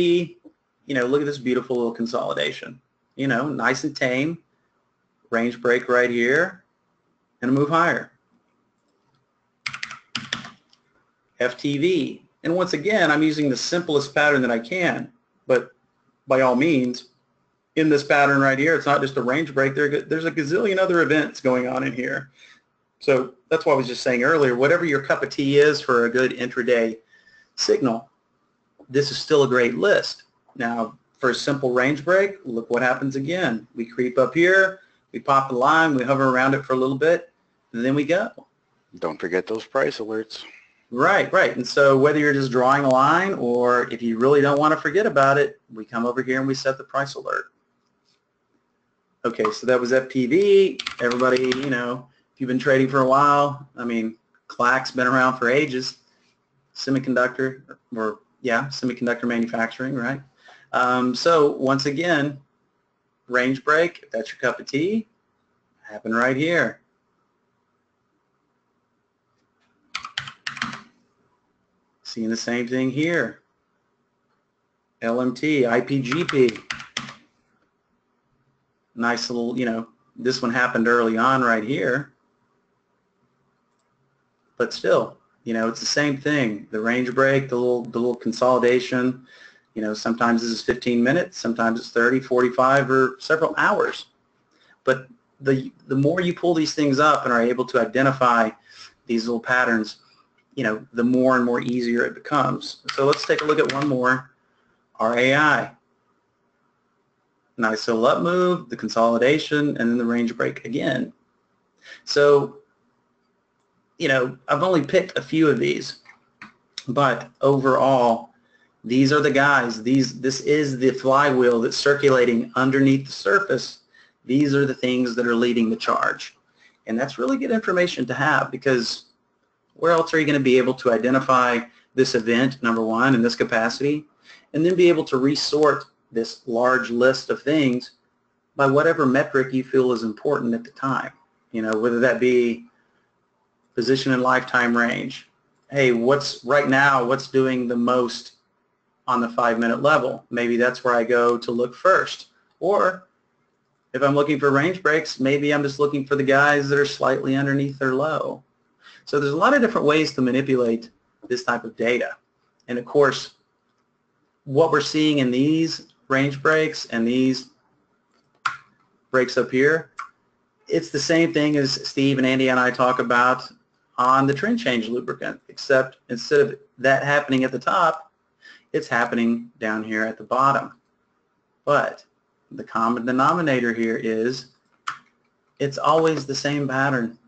S1: look at this beautiful little consolidation. Nice and tame, range break right here, and a move higher. FTV, and once again, I'm using the simplest pattern that I can, but by all means, in this pattern right here, it's not just a range break. There's a gazillion other events going on in here. So that's why I was just saying earlier, whatever your cup of tea is for a good intraday signal, this is still a great list. Now, for a simple range break, look what happens again. We creep up here, we pop the line, we hover around it for a little bit, and then we go.
S2: Don't forget those price alerts.
S1: Right, right. And so whether you're just drawing a line or if you really don't want to forget about it, we come over here and we set the price alert. Okay, so that was FPV. Everybody, if you've been trading for a while, I mean, CLAC's been around for ages. Semiconductor manufacturing, right? So once again, range break, if that's your cup of tea, happen right here. Seeing the same thing here. LMT, IPGP. Nice little, this one happened early on right here. But still, it's the same thing. The range break, the little consolidation, sometimes this is 15 minutes, sometimes it's 30, 45, or several hours. But the more you pull these things up and are able to identify these little patterns, the more and more easier it becomes. So let's take a look at one more, RAI. Nice little up move, the consolidation, and then the range break again. So, I've only picked a few of these, but overall, these are the guys. This is the flywheel that's circulating underneath the surface. These are the things that are leading the charge. And that's really good information to have, because where else are you going to be able to identify this event, number one, in this capacity, and then be able to resort this large list of things by whatever metric you feel is important at the time, whether that be position and lifetime range. Hey, what's doing the most on the 5-minute level? Maybe that's where I go to look first. Or if I'm looking for range breaks, maybe I'm just looking for the guys that are slightly underneath their low. So there's a lot of different ways to manipulate this type of data. And of course, what we're seeing in these range breaks and these breaks up here, it's the same thing as Steve and Andy and I talk about on the trend change lubricant, except instead of that happening at the top, it's happening down here at the bottom. But the common denominator here is it's always the same pattern,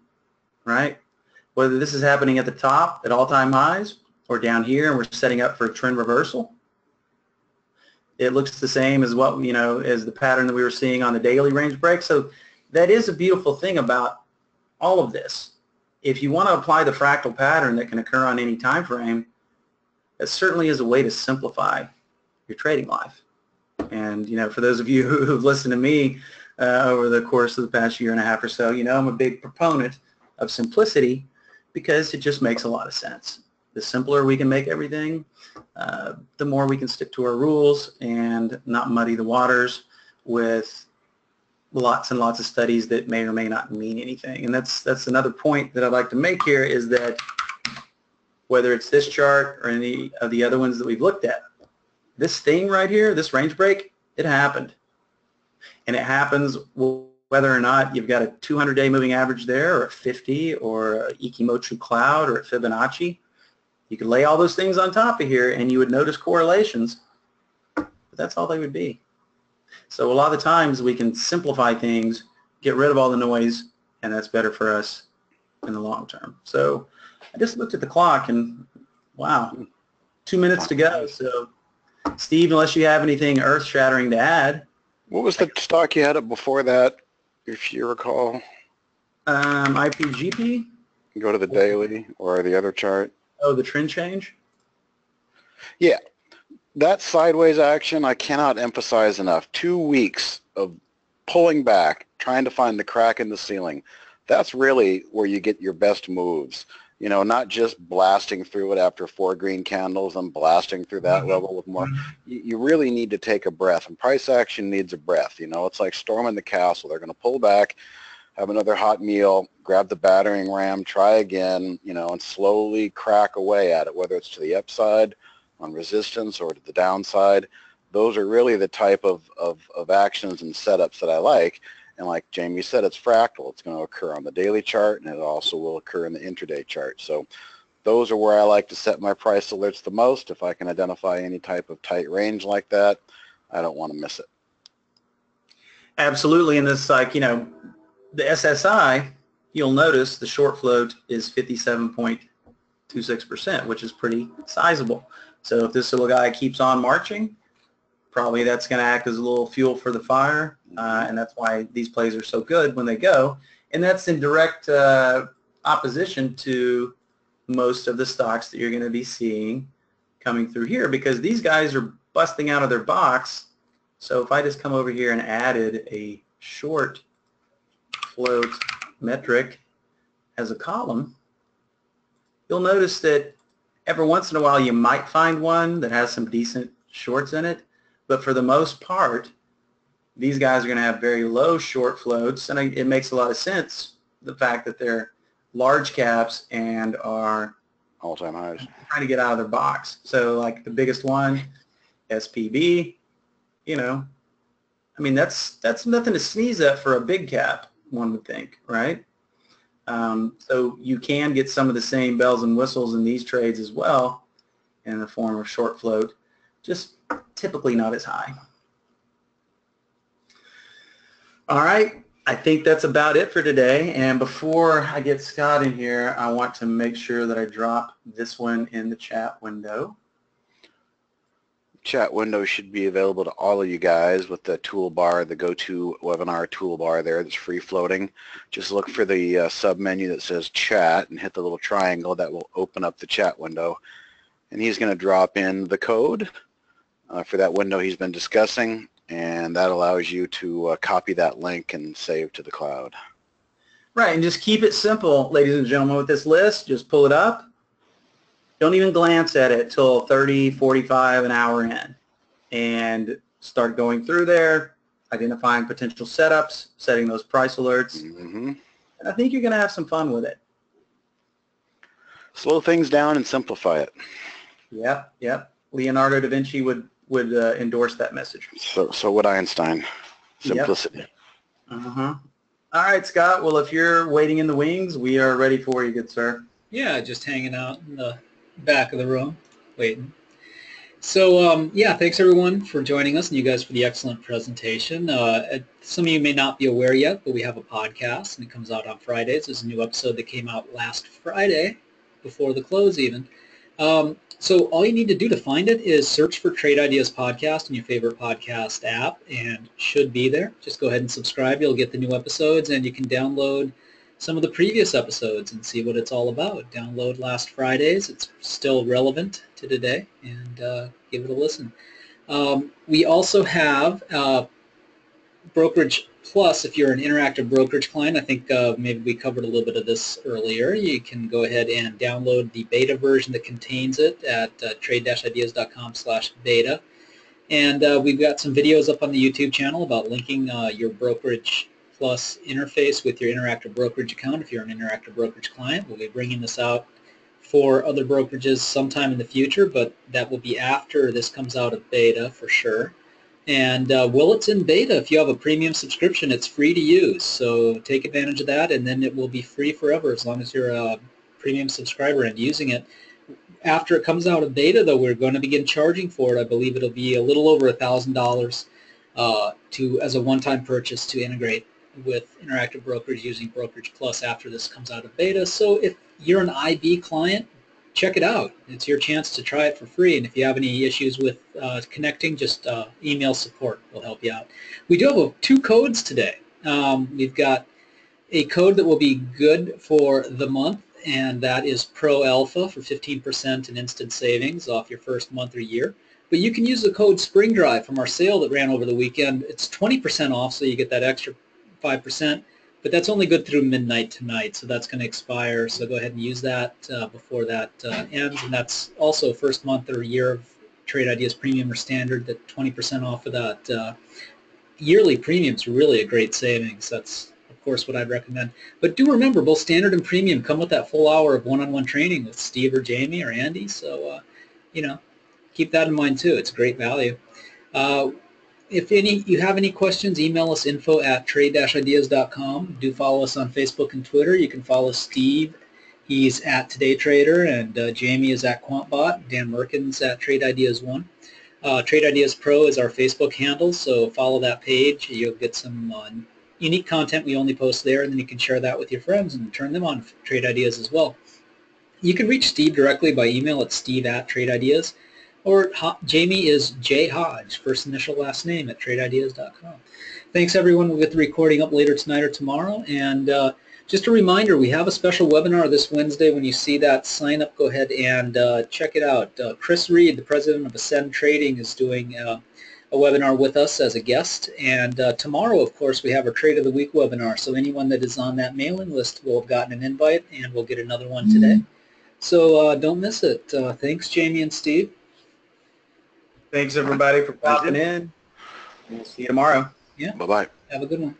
S1: right? Whether this is happening at the top at all-time highs or down here and we're setting up for a trend reversal, it looks the same as what, as the pattern that we were seeing on the daily range break. So that is a beautiful thing about all of this. If you want to apply the fractal pattern that can occur on any time frame, that certainly is a way to simplify your trading life. And, for those of you who've listened to me over the course of the past year and a half or so, I'm a big proponent of simplicity because it just makes a lot of sense. The simpler we can make everything, the more we can stick to our rules and not muddy the waters with lots and lots of studies that may or may not mean anything. And that's another point that I'd like to make here, is that whether it's this chart or any of the other ones that we've looked at, this thing right here, this range break, it happened. And it happens whether or not you've got a 200-day moving average there, or a 50, or a Ikimoku cloud, or a Fibonacci. You could lay all those things on top of here and you would notice correlations, but that's all they would be. So a lot of the times we can simplify things, get rid of all the noise, and that's better for us in the long term. So I just looked at the clock and wow, 2 minutes to go. So Steve, unless you have anything earth-shattering to add.
S2: What was the stock you had up before that? if you recall?
S1: IPGP?
S2: Go to the daily or the other chart.
S1: Oh, the trend change?
S2: Yeah, that sideways action I cannot emphasize enough. 2 weeks of pulling back, trying to find the crack in the ceiling. That's really where you get your best moves. You know, not just blasting through it after 4 green candles and blasting through that level with more. You really need to take a breath, and price action needs a breath. You know, it's like storming the castle. They're going to pull back, have another hot meal, grab the battering ram, try again, you know, and slowly crack away at it, whether it's to the upside on resistance or to the downside. Those are really the type of actions and setups that I like. And like Jamie said, it's fractal. It's going to occur on the daily chart, and it also will occur in the intraday chart. So those are where I like to set my price alerts the most. If I can identify any type of tight range like that, I don't want to miss it.
S1: Absolutely. And this, like, you know, the SSI, you'll notice the short float is 57.26%, which is pretty sizable. So if this little guy keeps on marching, probably that's going to act as a little fuel for the fire, and that's why these plays are so good when they go. And that's in direct opposition to most of the stocks that you're going to be seeing coming through here, because these guys are busting out of their box. So if I just come over here and added a short float metric as a column, you'll notice that every once in a while you might find one that has some decent shorts in it, but for the most part, these guys are going to have very low short floats, and it makes a lot of sense, the fact that they're large caps and are
S2: all-time highs,
S1: trying to get out of their box. So like the biggest one, SPB, you know, I mean, that's nothing to sneeze at for a big cap, one would think, right? So you can get some of the same bells and whistles in these trades as well in the form of short float, just typically not as high. All right, I think that's about it for today. And before I get Scott in here, I want to make sure that I drop this one in the chat window.
S2: Chat window should be available to all of you guys with the toolbar, the GoToWebinar toolbar there that's free floating. Just look for the sub menu that says chat and hit the little triangle that will open up the chat window. And he's going to drop in the code for that window he's been discussing, and that allows you to copy that link and save to the cloud.
S1: Right, and just keep it simple, ladies and gentlemen, with this list. Just pull it up. Don't even glance at it till 30, 45, an hour in, and start going through there, identifying potential setups, setting those price alerts, and I think you're going to have some fun with it.
S2: Slow things down and simplify it.
S1: Yep, yep. Leonardo da Vinci would endorse that message.
S2: So would Einstein. Simplicity.
S1: Yep. All right, Scott. Well, if you're waiting in the wings, we are ready for you, good sir.
S3: Yeah, just hanging out in the back of the room, waiting. So, yeah, thanks everyone for joining us, and you guys for the excellent presentation. Some of you may not be aware yet, but we have a podcast, and it comes out on Fridays. There's a new episode that came out last Friday, before the close even. So all you need to do to find it is search for Trade Ideas Podcast in your favorite podcast app, and it should be there. Just go ahead and subscribe. You'll get the new episodes, and you can download some of the previous episodes and see what it's all about. Download last Friday's. It's still relevant to today, and give it a listen. We also have Brokerage Plus. If you're an interactive brokerage client, I think maybe we covered a little bit of this earlier. You can go ahead and download the beta version that contains it at trade-ideas.com/beta. And we've got some videos up on the YouTube channel about linking your Brokerage Plus interface with your interactive brokerage account if you're an interactive brokerage client. We'll be bringing this out for other brokerages sometime in the future, but that will be after this comes out of beta for sure. And while it's in beta, if you have a premium subscription, it's free to use. So take advantage of that, and then it will be free forever as long as you're a premium subscriber and using it. After it comes out of beta, though, we're going to begin charging for it. I believe it'll be a little over $1,000 as a one-time purchase to integrate with interactive brokerage using Brokerage Plus after this comes out of beta. So if you're an IB client, check it out. It's your chance to try it for free. And if you have any issues with connecting, just email support. We'll help you out. We do have 2 codes today. We've got a code that will be good for the month, and that is Pro Alpha for 15% in instant savings off your first month or year. But you can use the code Spring Drive from our sale that ran over the weekend. It's 20% off, so you get that extra 5%, but that's only good through midnight tonight, so that's going to expire. So go ahead and use that before that ends, and that's also first month or year of Trade Ideas Premium or Standard, that 20% off of that. Yearly premium's really a great savings. That's, of course, what I'd recommend. But do remember, both Standard and Premium come with that full hour of one-on-one training with Steve or Jamie or Andy, so, keep that in mind too. It's great value. If you have any questions, email us info@trade-ideas.com. Do follow us on Facebook and Twitter. You can follow Steve. He's at Today Trader, and Jamie is at QuantBot. Dan Merkin's at Trade Ideas 1. Trade Ideas Pro is our Facebook handle, so follow that page. You'll get some unique content we only post there, and then you can share that with your friends and turn them on Trade Ideas as well. You can reach Steve directly by email at steve@TradeIdeas, or Jamie is J. Hodge, first initial last name, at TradeIdeas.com. Thanks, everyone. We'll get the recording up later tonight or tomorrow, and just a reminder, we have a special webinar this Wednesday. When you see that, sign up, go ahead and check it out. Chris Reed, the president of Ascend Trading, is doing a webinar with us as a guest. And tomorrow, of course, we have our Trade of the Week webinar. So anyone that is on that mailing list will have gotten an invite, and we'll get another one today. So don't miss it. Thanks, Jamie and Steve.
S1: Thanks, everybody, for popping in. We'll see you tomorrow.
S3: Yeah.
S2: Bye-bye.
S3: Have a good one.